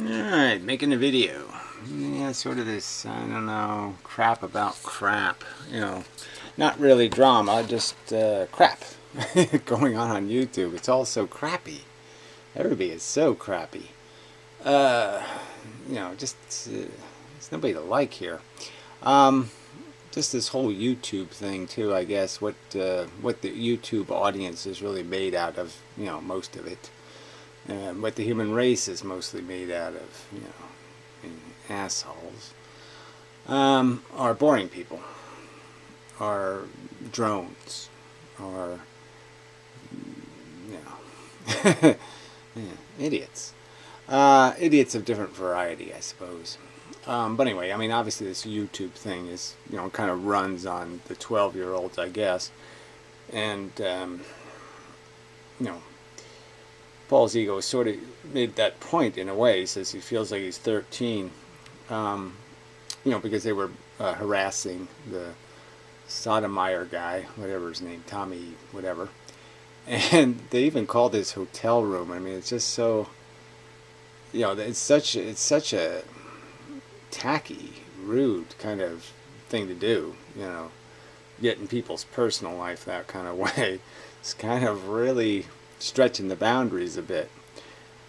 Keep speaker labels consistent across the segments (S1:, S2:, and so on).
S1: Alright, making a video. Yeah, sort of this, I don't know, crap about crap. You know, not really drama, just crap going on YouTube. It's all so crappy. Everybody is so crappy. You know, just, there's nobody to like here. Just this whole YouTube thing too, I guess, what the YouTube audience is really made out of, you know, most of it. What the human race is mostly made out of, you know, assholes, are boring people, are drones, are, you know, yeah, idiots. Idiots of different variety, I suppose. But anyway, I mean, obviously this YouTube thing is, you know, kind of runs on the 12-year-olds, I guess. And, you know, Paul's ego sort of made that point in a way. He says he feels like he's 13, you know, because they were harassing the sodomizer guy, whatever his name, Tommy, whatever. And they even called his hotel room. I mean, it's just so, you know, it's such a tacky, rude kind of thing to do, you know, get in people's personal life that kind of way. It's kind of really stretching the boundaries a bit.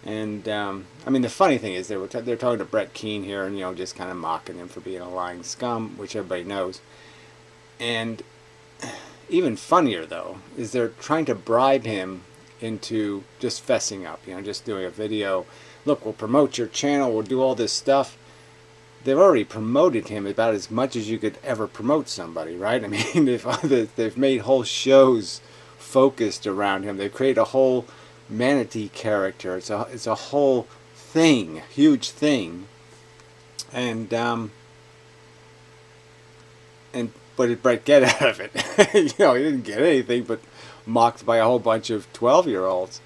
S1: And I mean, the funny thing is they're talking to Brett Keane here, and, you know, just kind of mocking him for being a lying scum, which everybody knows. And even funnier though is they're trying to bribe him into just fessing up, you know, just doing a video. Look, we'll promote your channel, we'll do all this stuff. They've already promoted him about as much as you could ever promote somebody, right? I mean, they've made whole shows focused around him. They've created a whole manatee character. It's a whole thing, huge thing. And what did Brett get out of it? You know, he didn't get anything but mocked by a whole bunch of 12-year-olds,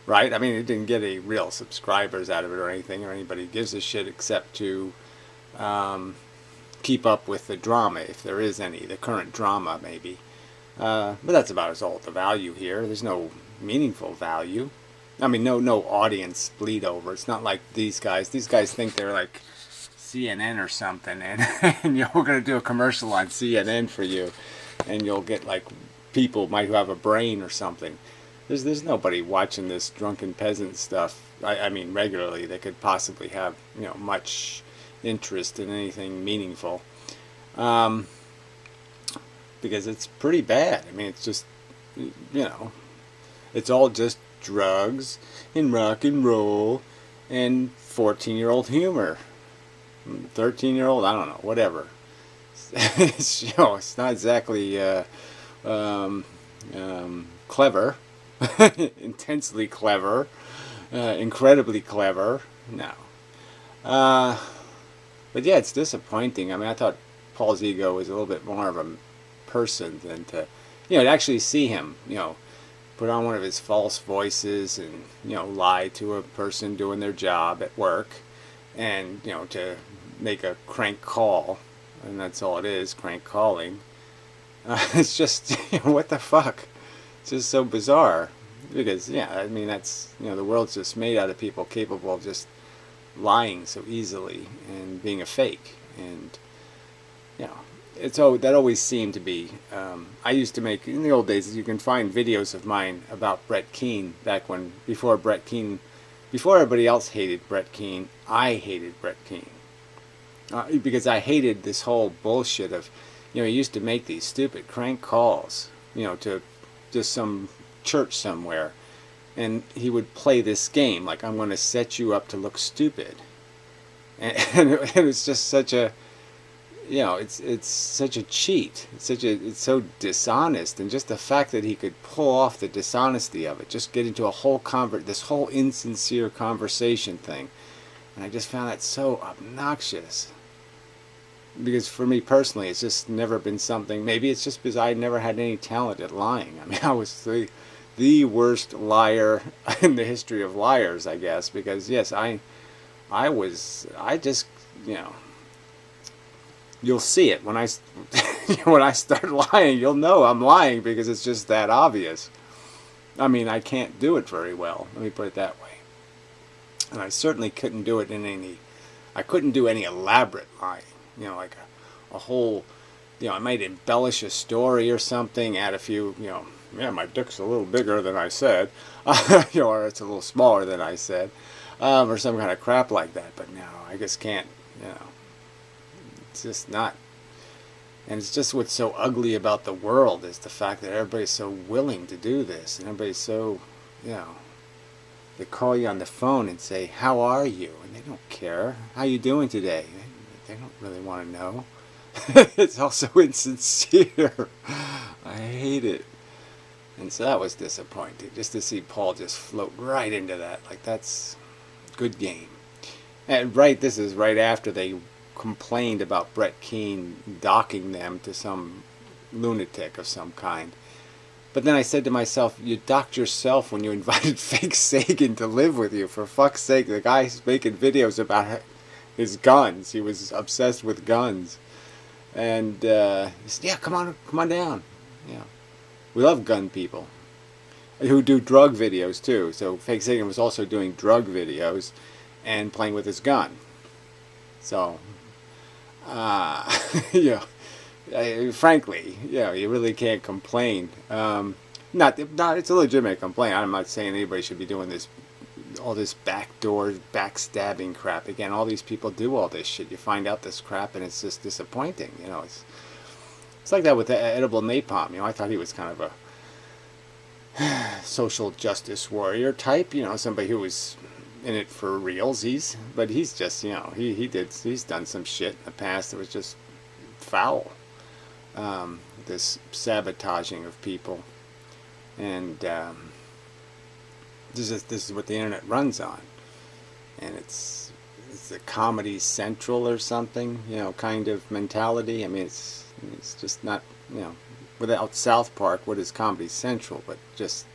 S1: right? I mean, he didn't get any real subscribers out of it or anything, or anybody gives a shit except to keep up with the drama, if there is any, the current drama maybe. But that's about as all the value here. There's no meaningful value. I mean, no audience bleed over. It's not like these guys. These guys think they're like CNN or something, and you know, we're going to do a commercial on CNN for you, and you'll get like people who have a brain or something. There's nobody watching this drunken peasant stuff. I mean, regularly that could possibly have, you know, much interest in anything meaningful. Because it's pretty bad. I mean, it's just, you know, it's all just drugs and rock and roll and 14-year-old humor. 13-year-old, I don't know, whatever. It's, you know, it's not exactly clever, intensely clever, incredibly clever. No. But yeah, it's disappointing. I mean, I thought Paul's ego was a little bit more of a person than to, you know, to actually see him, you know, put on one of his false voices and, you know, lie to a person doing their job at work, and, you know, to make a crank call, and that's all it is, crank calling. It's just, you know, what the fuck? It's just so bizarre. Because, yeah, I mean, that's, you know, the world's just made out of people capable of just lying so easily and being a fake. And, you know, that always seemed to be, I used to make, in the old days, you can find videos of mine about Brett Keane, back when, before everybody else hated Brett Keane, I hated Brett Keane. Because I hated this whole bullshit of, you know, he used to make these stupid crank calls, you know, to just some church somewhere, and he would play this game, like, I'm going to set you up to look stupid. And it was just such a, you know, it's such a cheat. It's so dishonest, and just the fact that he could pull off the dishonesty of it, just get into a whole this whole insincere conversation thing, and I just found that so obnoxious. Because for me personally, it's just never been something. Maybe it's just because I never had any talent at lying. I mean, I was the worst liar in the history of liars, I guess. Because yes, I just, you know. You'll see it when when I start lying. You'll know I'm lying because it's just that obvious. I mean, I can't do it very well. Let me put it that way. And I certainly couldn't do it in I couldn't do any elaborate lying. Like a whole, I might embellish a story or something, add a few, yeah, my dick's a little bigger than I said, or it's a little smaller than I said, or some kind of crap like that. But no, I just can't, it's just not. And it's just what's so ugly about the world is the fact that everybody's so willing to do this, and everybody's so, they call you on the phone and say, how are you? And they don't care. How you doing today? They don't really want to know. It's also insincere. I hate it. And so that was disappointing, just to see Paul just float right into that. Like, that's good game. And this is right after they complained about Brett Keane docking them to some lunatic of some kind. But then I said to myself, you docked yourself when you invited fake Sagan to live with you. For fuck's sake, the guy's making videos about his guns. He was obsessed with guns. And he said, yeah, come on down. Yeah, we love gun people who do drug videos too. So fake Sagan was also doing drug videos and playing with his gun. So, yeah. Frankly, you really can't complain. Not it's a legitimate complaint. I'm not saying anybody should be doing all this backdoor, backstabbing crap. Again, all these people do all this shit. You find out this crap, and it's just disappointing. It's like that with the edible napalm. I thought he was kind of a social justice warrior type. Somebody who was in it for realsies. But he's just, he's done some shit in the past that was just foul. This sabotaging of people, and this is what the internet runs on, and it's a Comedy Central or something, kind of mentality. I mean, it's just not, without South Park, what is Comedy Central but just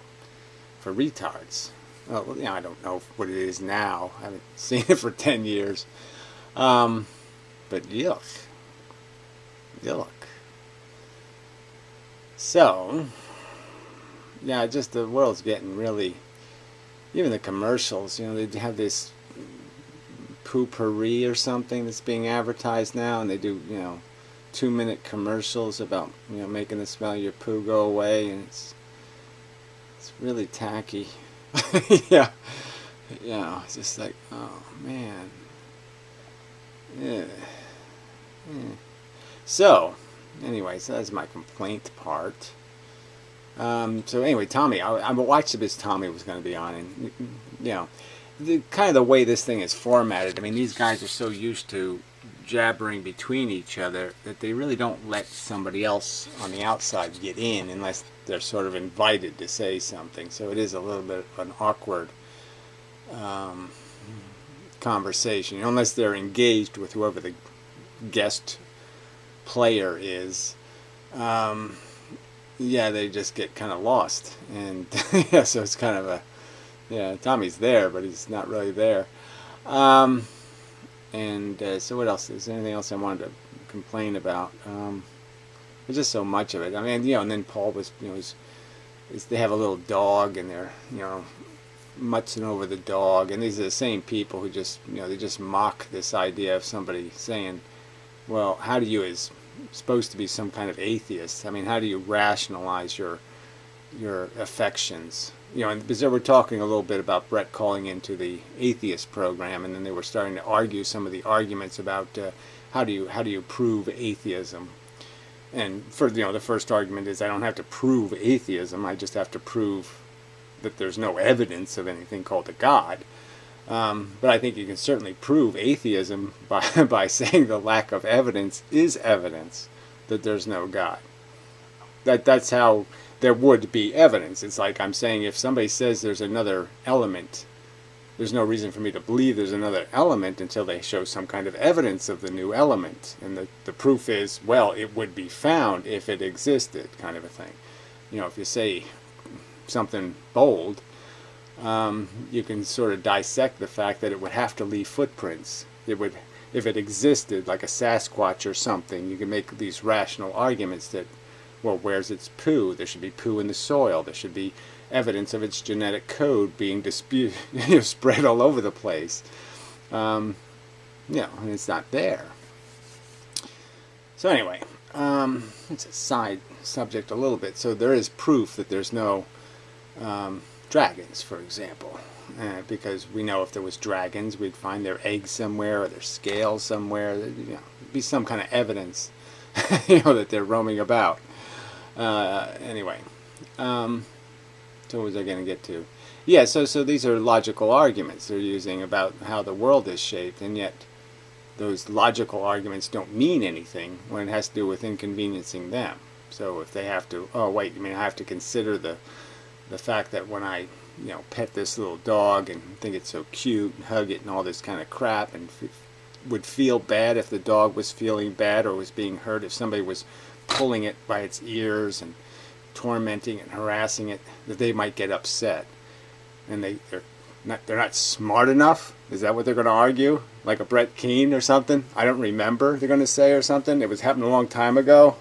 S1: for retards? Well, I don't know what it is now. I haven't seen it for 10 years, but yuck. So, yeah, just the world's getting really, even the commercials, they have this poo-pourri or something that's being advertised now, and they do, 2-minute commercials about, making the smell of your poo go away, and it's really tacky. Yeah, it's just like, oh, man. Yeah. So, anyway, so that's my complaint part. So anyway, Tommy, I watched this. Tommy was going to be on, and kind of the way this thing is formatted. I mean, these guys are so used to jabbering between each other that they really don't let somebody else on the outside get in unless they're sort of invited to say something. So it is a little bit of an awkward conversation, unless they're engaged with whoever the guest player is. They just get kind of lost, and so it's kind of Tommy's there, but he's not really there. So what else? Is there anything else I wanted to complain about? There's just so much of it. I mean, and then Paul was, they have a little dog, and they're, mutzing over the dog, and these are the same people who just, they just mock this idea of somebody saying, well, how do you, as supposed to be some kind of atheist, I mean, how do you rationalize your affections? And because they were talking a little bit about Brett calling into the atheist program, and then they were starting to argue some of the arguments about how do you prove atheism. And for the first argument is, I don't have to prove atheism, I just have to prove that there's no evidence of anything called a God. But I think you can certainly prove atheism by saying the lack of evidence is evidence that there's no God. That's how there would be evidence. It's like I'm saying, if somebody says there's another element, there's no reason for me to believe there's another element until they show some kind of evidence of the new element. And the proof is, well, it would be found if it existed, kind of a thing. If you say something bold, you can sort of dissect the fact that it would have to leave footprints. It would, if it existed, like a Sasquatch or something, you can make these rational arguments that, well, where's its poo? There should be poo in the soil. There should be evidence of its genetic code being spread all over the place. And it's not there. So anyway, it's a side subject a little bit. So there is proof that there's no dragons, for example. Because we know if there was dragons, we'd find their eggs somewhere or their scales somewhere. There'd be some kind of evidence, that they're roaming about. Anyway, so what was I going to get to? Yeah, so these are logical arguments they're using about how the world is shaped, and yet those logical arguments don't mean anything when it has to do with inconveniencing them. So if they have to, oh wait, I have to consider the fact that when I pet this little dog and think it's so cute and hug it and all this kind of crap, and would feel bad if the dog was feeling bad or was being hurt, if somebody was pulling it by its ears and tormenting and harassing it, that they might get upset. And they're not smart enough? Is that what they're going to argue? Like a Brett Keane or something? I don't remember, they're going to say, or something. It was happening a long time ago.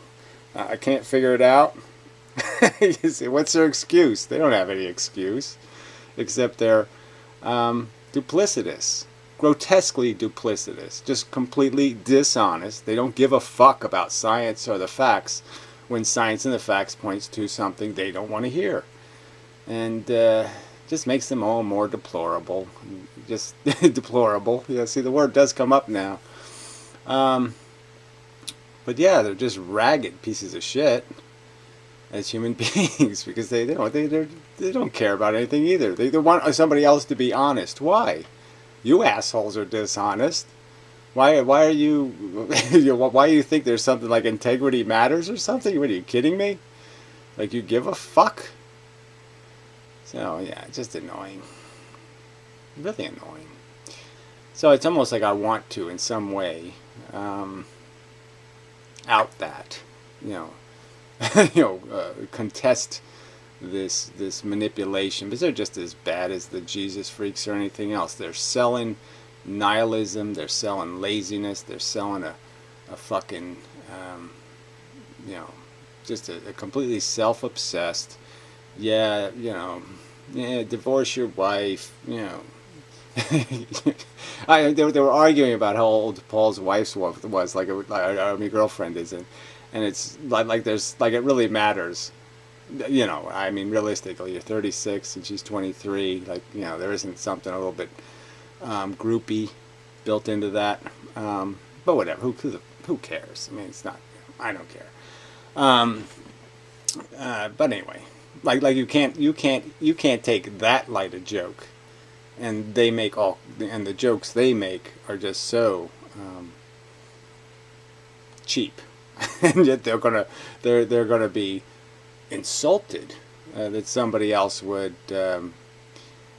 S1: I can't figure it out. You see, what's their excuse? They don't have any excuse, except they're duplicitous, grotesquely duplicitous, just completely dishonest. They don't give a fuck about science or the facts when science and the facts points to something they don't want to hear, and just makes them all more deplorable. Just deplorable. Yeah, see, the word does come up now. But yeah, they're just ragged pieces of shit as human beings, because they don't care about anything either. They want somebody else to be honest. Why? You assholes are dishonest. Why are you? Why do you think there's something like integrity matters or something? What, are you kidding me? Like, you give a fuck? So yeah, it's just annoying. Really annoying. So it's almost like I want to, in some way, out that, contest this manipulation, because they're just as bad as the Jesus freaks or anything else. They're selling nihilism, they're selling laziness, they're selling a fucking, just a completely self-obsessed, divorce your wife, they were arguing about how old Paul's wife's was, like my girlfriend is, and it's like there's, like, it really matters. Realistically, you're 36 and she's 23. Like, there isn't something a little bit groupie built into that. But whatever. Who cares? It's not. I don't care. But anyway, like you can't take that light a joke, and the jokes they make are just so cheap, and yet they're gonna be insulted that somebody else would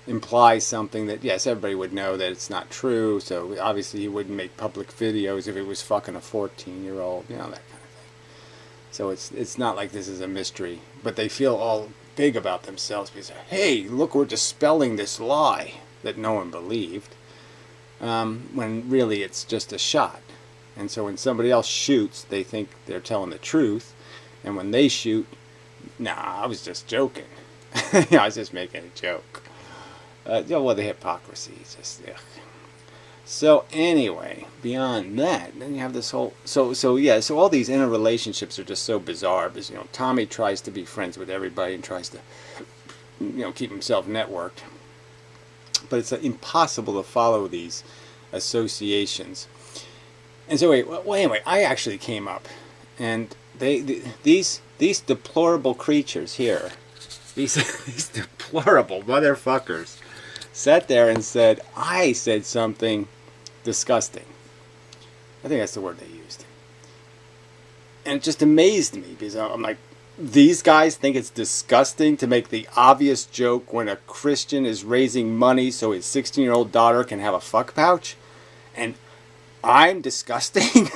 S1: imply something that, yes, everybody would know that it's not true. So obviously he wouldn't make public videos if he was fucking a 14-year-old, that kind of thing. So it's not like this is a mystery, but they feel all big about themselves because, hey, look, we're dispelling this lie that no one believed, when really it's just a shot. And so when somebody else shoots, they think they're telling the truth, and when they shoot, nah, I was just joking. I was just making a joke. The hypocrisy is just, ugh. So anyway, beyond that, then you have this whole, so all these interrelationships are just so bizarre, because, Tommy tries to be friends with everybody and tries to, keep himself networked. But it's impossible to follow these associations. And so anyway, I actually came up, and these deplorable creatures here, these deplorable motherfuckers, sat there and said, I said something disgusting. I think that's the word they used. And it just amazed me, because I'm like, these guys think it's disgusting to make the obvious joke when a Christian is raising money so his 16-year-old daughter can have a fuck pouch? And I'm disgusting?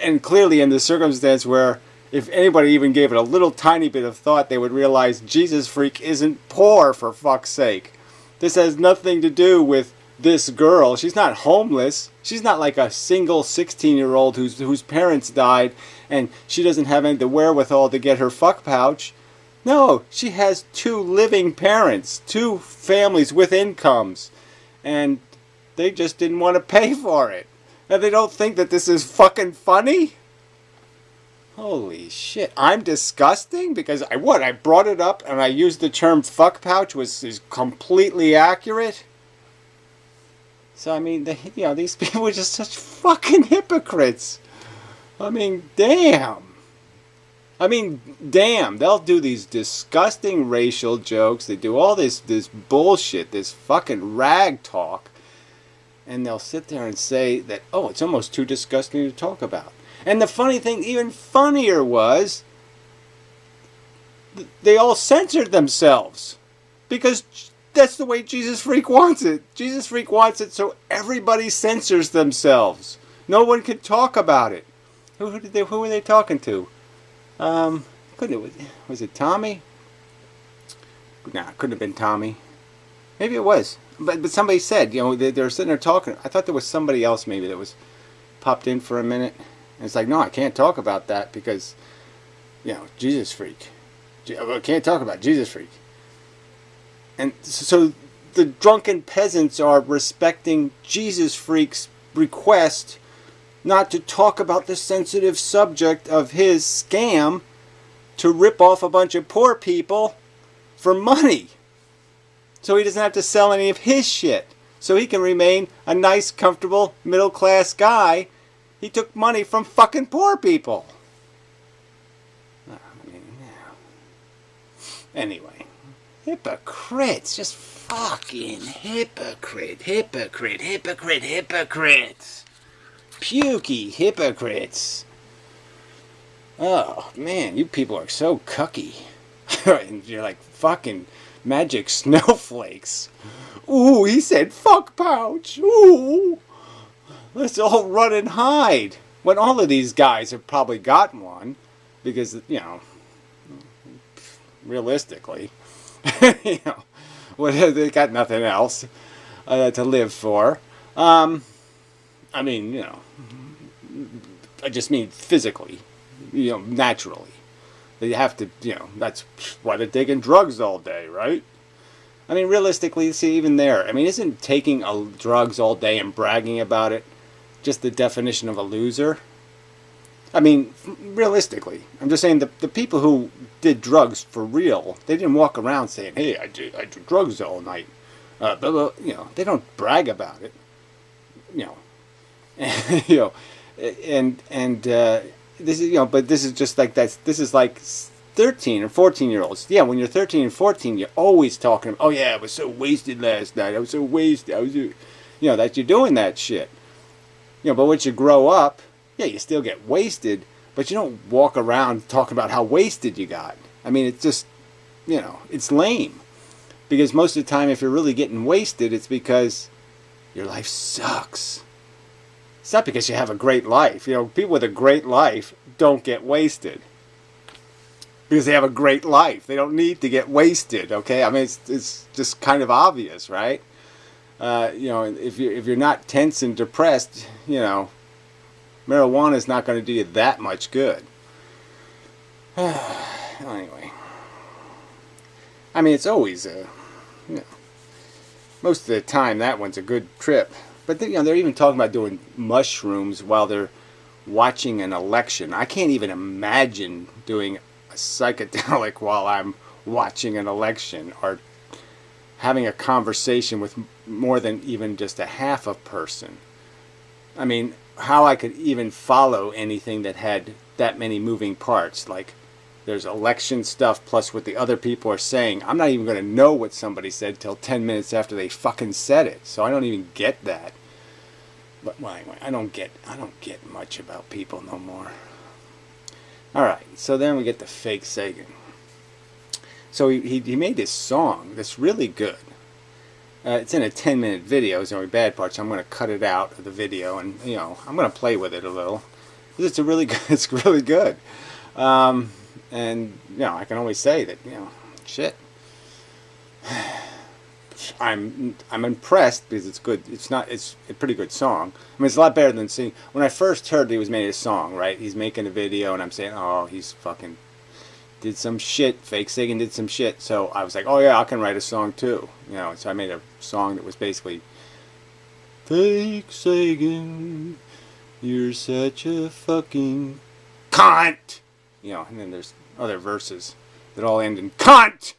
S1: And clearly in the circumstance where if anybody even gave it a little tiny bit of thought, they would realize Jesus freak isn't poor, for fuck's sake. This has nothing to do with this girl. She's not homeless. She's not like a single 16-year-old whose parents died and she doesn't have the wherewithal to get her fuck pouch. No, she has 2 living parents, 2 families with incomes, and they just didn't want to pay for it. And they don't think that this is fucking funny? Holy shit. I'm disgusting? Because I brought it up and I used the term fuck pouch, which is completely accurate. So, I mean, these people are just such fucking hypocrites. I mean, damn. They'll do these disgusting racial jokes. They do all this bullshit, this fucking rag talk. And they'll sit there and say that, oh, it's almost too disgusting to talk about. And the funny thing, even funnier was, they all censored themselves. Because that's the way Jesus Freak wants it. Jesus Freak wants it so everybody censors themselves. No one can talk about it. Who were they talking to? Was it Tommy? Nah, couldn't have been Tommy. Maybe it was. But somebody said, they were sitting there talking. I thought there was somebody else maybe that was popped in for a minute. And it's like, no, I can't talk about that because, Jesus Freak. I can't talk about Jesus Freak. And so the drunken peasants are respecting Jesus Freak's request not to talk about the sensitive subject of his scam to rip off a bunch of poor people for money. So he doesn't have to sell any of his shit. So he can remain a nice, comfortable, middle-class guy. He took money from fucking poor people. Anyway. Hypocrites. Just fucking hypocrites. Pukey hypocrites. Oh, man, you people are so cucky. And you're like fucking magic snowflakes. Ooh, he said fuck pouch. Ooh. Let's all run and hide. When all of these guys have probably gotten one. Because, realistically, they got nothing else to live for. I just mean physically, naturally. They have to, that's why they're taking drugs all day, right? I mean, realistically, see, even there, isn't taking drugs all day and bragging about it just the definition of a loser? Realistically, I'm just saying the people who did drugs for real, they didn't walk around saying, hey, I do drugs all night. They don't brag about it. This is, but this is just like that. This is like 13 or 14-year-olds. Yeah, when you're 13 and 14, you're always talking, oh yeah, I was so wasted last night. I was so wasted. That you're doing that shit. But once you grow up, yeah, you still get wasted, but you don't walk around talking about how wasted you got. It's just, it's lame. Because most of the time, if you're really getting wasted, it's because your life sucks. It's not because you have a great life. People with a great life don't get wasted. Because they have a great life. They don't need to get wasted, okay? It's just kind of obvious, right? If you're not tense and depressed, marijuana is not going to do you that much good. Anyway. It's always, most of the time that one's a good trip. But they're even talking about doing mushrooms while they're watching an election. I can't even imagine doing a psychedelic while I'm watching an election or having a conversation with more than even just a half a person. How I could even follow anything that had that many moving parts. Like, there's election stuff plus what the other people are saying. I'm not even going to know what somebody said till 10 minutes after they fucking said it. So I don't even get that. But anyway, I don't get much about people no more. Alright, so then we get to Fake Sagan. So he made this song that's really good. It's in a 10-minute video. There's only bad parts. So I'm going to cut it out of the video, and I'm going to play with it a little. It's really good. It's really good. And I can always say that shit. I'm impressed because it's good. It's a pretty good song. It's a lot better than singing. When I first heard that he was making a song, right? He's making a video, and I'm saying, oh, he's fucking did some shit. Fake Sagan did some shit. So I was like, oh yeah, I can write a song too. You know, so I made a song that was basically, Fake Sagan, you're such a fucking cunt. You know, and then there's other verses that all end in cunt.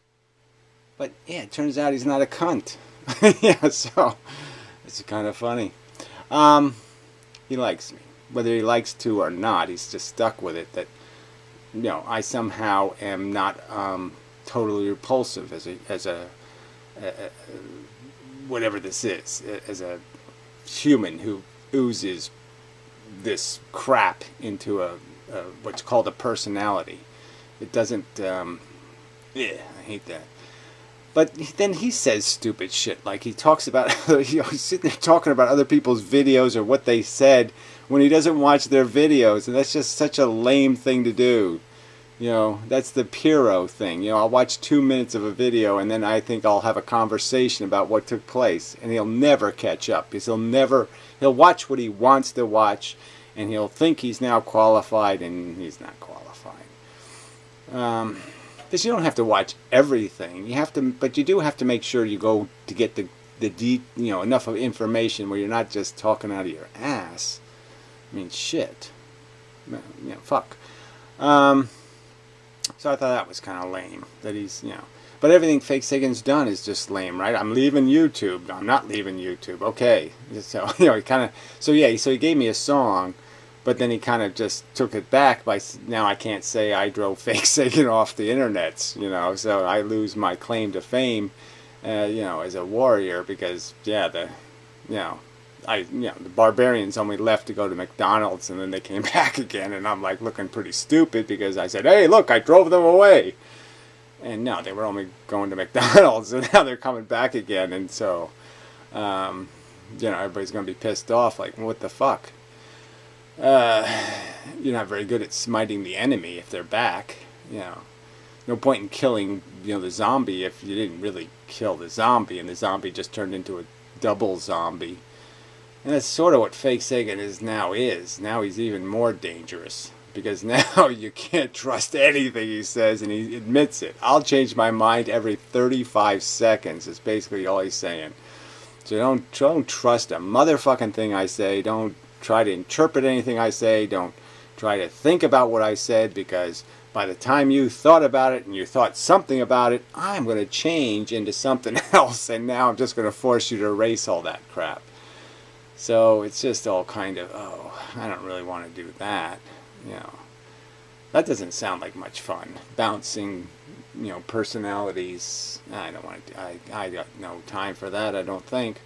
S1: But yeah, it turns out he's not a cunt. Yeah, so it's kind of funny. He likes me. Whether he likes to or not, he's just stuck with it that, you know, I somehow am not totally repulsive as a whatever this is, as a human who oozes this crap into what's called a personality. It doesn't, yeah, I hate that. But then he says stupid shit, like he talks about, you know, he's sitting there talking about other people's videos or what they said when he doesn't watch their videos, and that's just such a lame thing to do. You know, that's the Piro thing. You know, I'll watch 2 minutes of a video and then I think I'll have a conversation about what took place, and he'll never catch up because he'll watch what he wants to watch, and he'll think he's now qualified, and he's not qualified. Because you don't have to watch everything. You have to, but you do have to make sure you go to get you know, enough of information where you're not just talking out of your ass. I mean, shit. You know, fuck. So I thought that was kind of lame. That he's, you know, but everything Fake Sagan's done is just lame, right? I'm leaving YouTube. No, I'm not leaving YouTube. Okay. So you know, he kind of. So yeah. So he gave me a song. But then he kind of just took it back by, now I can't say I drove Fake Sagan off the internets, you know, so I lose my claim to fame, you know, as a warrior, because, yeah, the barbarians only left to go to McDonald's, and then they came back again, and I'm like looking pretty stupid because I said, hey, look, I drove them away. And no, they were only going to McDonald's, and now they're coming back again, and so, you know, everybody's going to be pissed off, like, what the fuck? You're not very good at smiting the enemy if they're back. You know, no point in killing, you know, the zombie if you didn't really kill the zombie, and the zombie just turned into a double zombie. And that's sort of what Fake Sagan now is. Now he's even more dangerous, because now you can't trust anything he says, and he admits it. I'll change my mind every 35 seconds. Is basically all he's saying. So don't trust a motherfucking thing I say. Don't try to interpret anything I say. Don't try to think about what I said, because by the time you thought about it and you thought something about it, I'm going to change into something else, and now I'm just going to force you to erase all that crap. So it's just all kind of, oh, I don't really want to do that. You know, that doesn't sound like much fun. Bouncing, you know, personalities. I don't want to. I got no time for that, I don't think.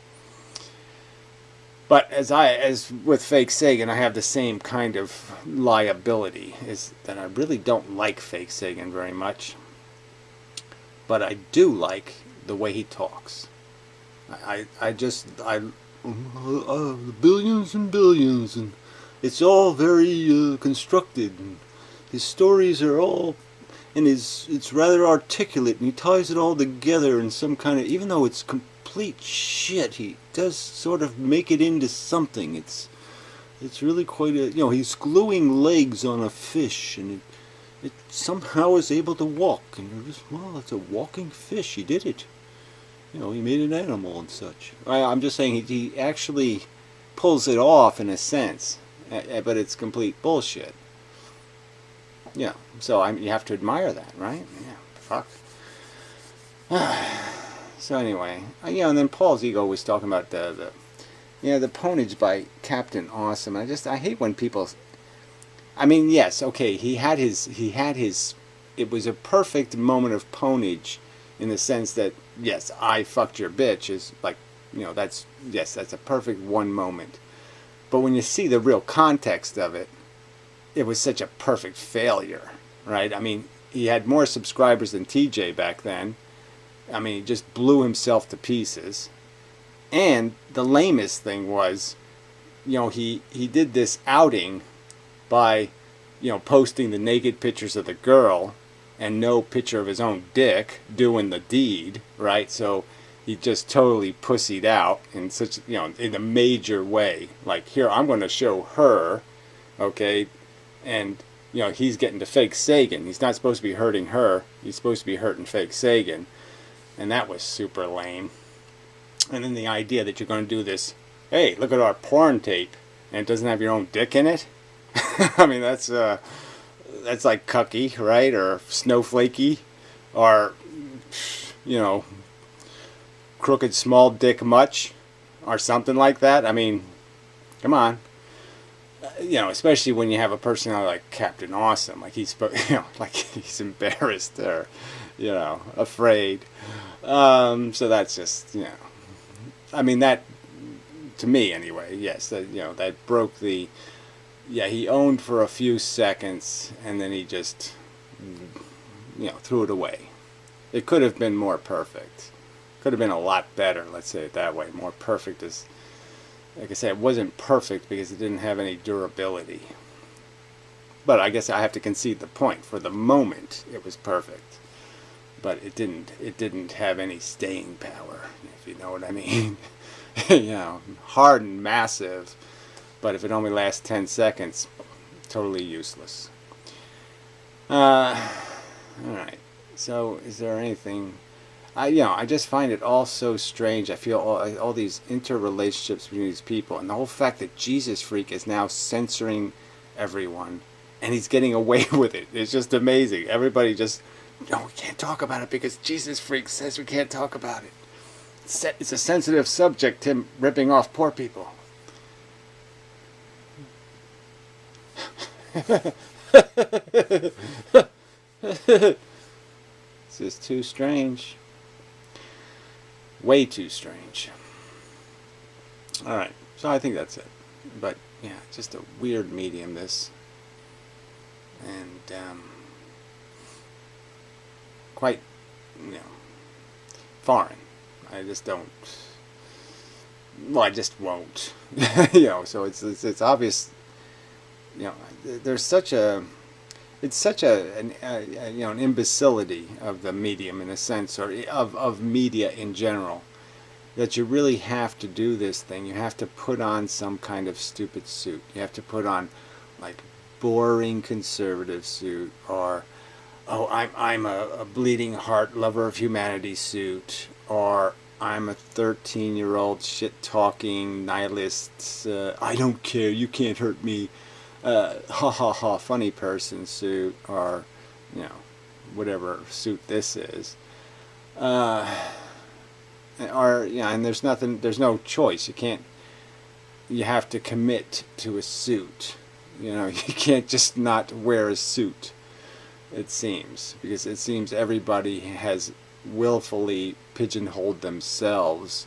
S1: But as with Fake Sagan, I have the same kind of liability, is that I really don't like Fake Sagan very much. But I do like the way he talks. Billions and billions, and it's all very constructed. And his stories are all, and it's rather articulate, and he ties it all together in some kind of, even though it's complete shit, he does sort of make it into something. It's really quite a, you know, he's gluing legs on a fish, and it somehow is able to walk, and you're just, well, it's a walking fish. He did it. You know, he made an animal and such. I'm just saying he actually pulls it off in a sense, but it's complete bullshit. Yeah, so you have to admire that, right? Yeah, fuck. So anyway, you know, and then Paul's ego was talking about the ponage by Captain Awesome. I hate when people, I mean, yes, okay, he had his, it was a perfect moment of ponage in the sense that, yes, I fucked your bitch is like, you know, that's a perfect one moment. But when you see the real context of it, it was such a perfect failure, right? I mean, he had more subscribers than TJ back then. I mean, he just blew himself to pieces. And the lamest thing was, you know, he did this outing by, you know, posting the naked pictures of the girl and no picture of his own dick doing the deed, right? So he just totally pussied out in such, you know, in a major way. Like, here, I'm going to show her, okay, and he's getting to fake Sagan. He's not supposed to be hurting her. He's supposed to be hurting fake Sagan. And that was super lame. And then the idea that you're going to do this, hey, look at our porn tape, and it doesn't have your own dick in it. I mean, that's like cucky, right? Or snowflakey, or crooked small dick much, or something like that. I mean, come on. Especially when you have a personality like Captain Awesome, like he's like he's embarrassed or afraid. So that's just I mean, that, to me anyway, yes, that broke the, he owned for a few seconds, and then he just, threw it away. It could have been more perfect. Could have been a lot better, let's say it that way. More perfect is, like I said, it wasn't perfect because it didn't have any durability. But I guess I have to concede the point. For the moment, it was perfect. But it didn't have any staying power, if you know what I mean. Hard and massive, but if it only lasts 10 seconds, totally useless. Alright, so is there anything... I just find it all so strange. I feel all these interrelationships between these people, and the whole fact that Jesus Freak is now censoring everyone, and he's getting away with it. It's just amazing. Everybody just... we can't talk about it because Jesus Freak says we can't talk about it. It's a sensitive subject, him ripping off poor people. It's just too strange. Way too strange. Alright, so I think that's it. But, yeah, just a weird medium, this. And, quite, foreign. I just don't. Well, I just won't. So it's obvious. There's such a. It's such an imbecility of the medium in a sense, or of media in general, that you really have to do this thing. You have to put on some kind of stupid suit. You have to put on, like, boring conservative suit, or I'm a bleeding heart lover of humanity suit, or I'm a 13-year-old shit-talking nihilist, I don't care, you can't hurt me, ha ha ha, funny person suit, or, whatever suit this is. And there's no choice. You have to commit to a suit. You can't just not wear a suit, it seems, because it seems everybody has willfully pigeonholed themselves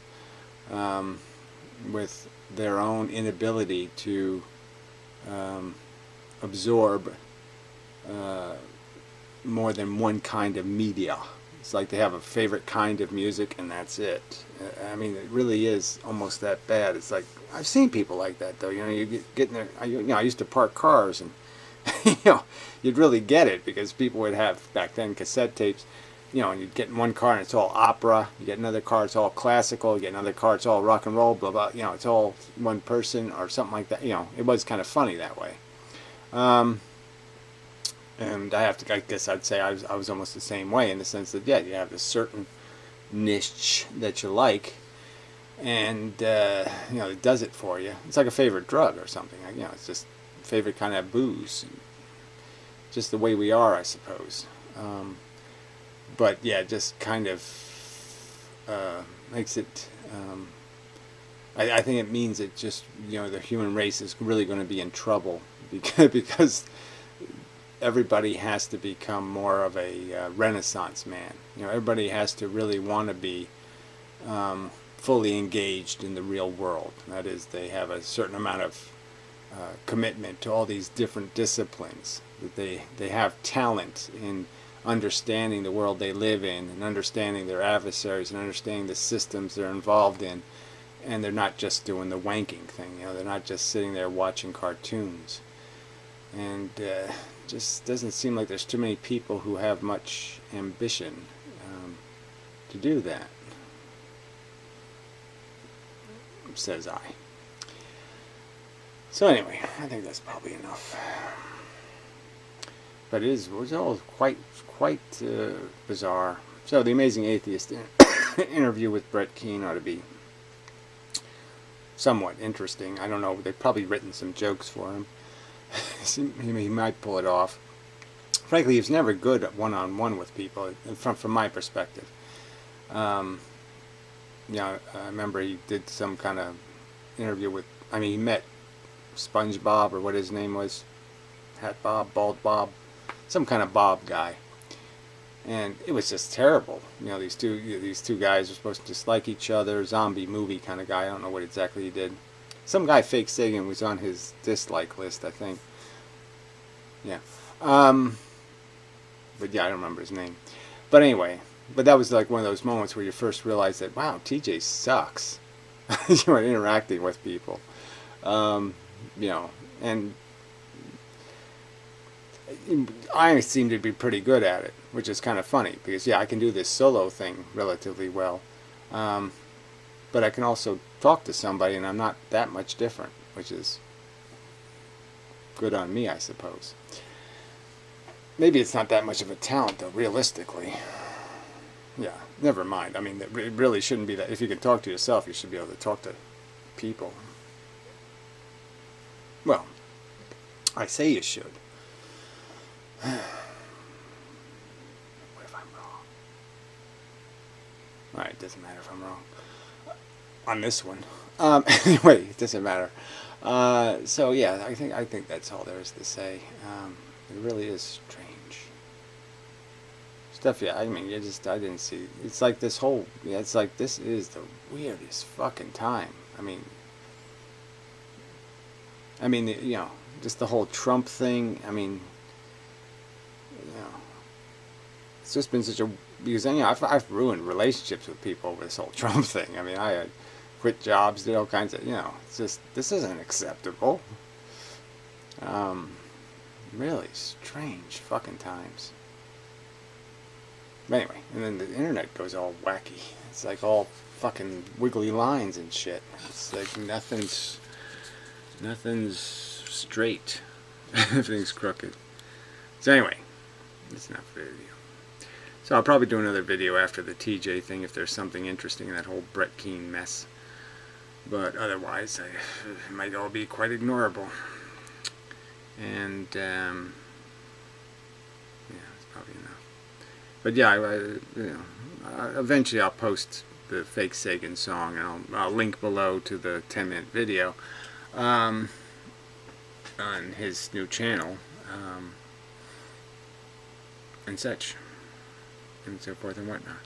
S1: with their own inability to absorb more than one kind of media. It's like they have a favorite kind of music and that's it. I mean, it really is almost that bad. It's like, I've seen people like that though. You get in there. I used to park cars, and you'd really get it, because people would have back then cassette tapes. And you'd get in one car and it's all opera. You get another car, it's all classical. You get another car, it's all rock and roll. Blah blah. It's all one person or something like that. It was kind of funny that way. And I guess I'd say I was almost the same way, in the sense that, you have a certain niche that you like, and it does it for you. It's like a favorite drug or something. It's just favorite kind of booze. Just the way we are, I suppose. But yeah, just kind of makes it. I think it means that just the human race is really going to be in trouble, because everybody has to become more of a Renaissance man. Everybody has to really want to be fully engaged in the real world. That is, they have a certain amount of commitment to all these different disciplines. That they have talent in understanding the world they live in, and understanding their adversaries, and understanding the systems they're involved in. And they're not just doing the wanking thing. They're not just sitting there watching cartoons. And just doesn't seem like there's too many people who have much ambition to do that, says I. So anyway, I think that's probably enough. but it was all quite bizarre. So the Amazing Atheist interview with Brett Keane ought to be somewhat interesting. I don't know. They've probably written some jokes for him. He might pull it off. Frankly, he's never good at one-on-one with people, from my perspective. Yeah, I remember he did some kind of interview with, I mean, he met SpongeBob, or what his name was, Hat Bob, Bald Bob, some kind of Bob guy, and it was just terrible. You know, these two guys were supposed to dislike each other, zombie movie kind of guy. I don't know what exactly he did. Some guy, Fake Sagan, was on his dislike list, I think. Yeah. But yeah, I don't remember his name. But anyway, but that was like one of those moments where you first realize that, wow, TJ sucks. You know, interacting with people. You know, and I seem to be pretty good at it, which is kind of funny, because yeah, I can do this solo thing relatively well. But I can also talk to somebody, and I'm not that much different, which is good on me, I suppose. Maybe it's not that much of a talent, though, realistically. Yeah, never mind. I mean, it really shouldn't be that. If you can talk to yourself, you should be able to talk to people. Well, I say you should. What if I'm wrong? Alright, it doesn't matter if I'm wrong. On this one. Anyway, it doesn't matter. So yeah, I think that's all there is to say. It really is strange stuff. Yeah, I mean, I didn't see. It's like this whole. Yeah, it's like this is the weirdest fucking time. I mean, you know, just the whole Trump thing. I mean, you know, it's just been such a, because you know, I've ruined relationships with people over this whole Trump thing. I mean, I had quit jobs, did all kinds of, you know, it's just, this isn't acceptable. Really strange fucking times. But anyway, and then the internet goes all wacky. It's like all fucking wiggly lines and shit. It's like nothing's straight. Everything's crooked. So anyway, it's not for you. So I'll probably do another video after the TJ thing if there's something interesting in that whole Brett Keane mess. But otherwise, it might all be quite ignorable. And yeah, that's probably enough. But yeah, you know, eventually I'll post the Fake Sagan song, and I'll link below to the 10-minute video on his new channel, and such, and so forth and whatnot.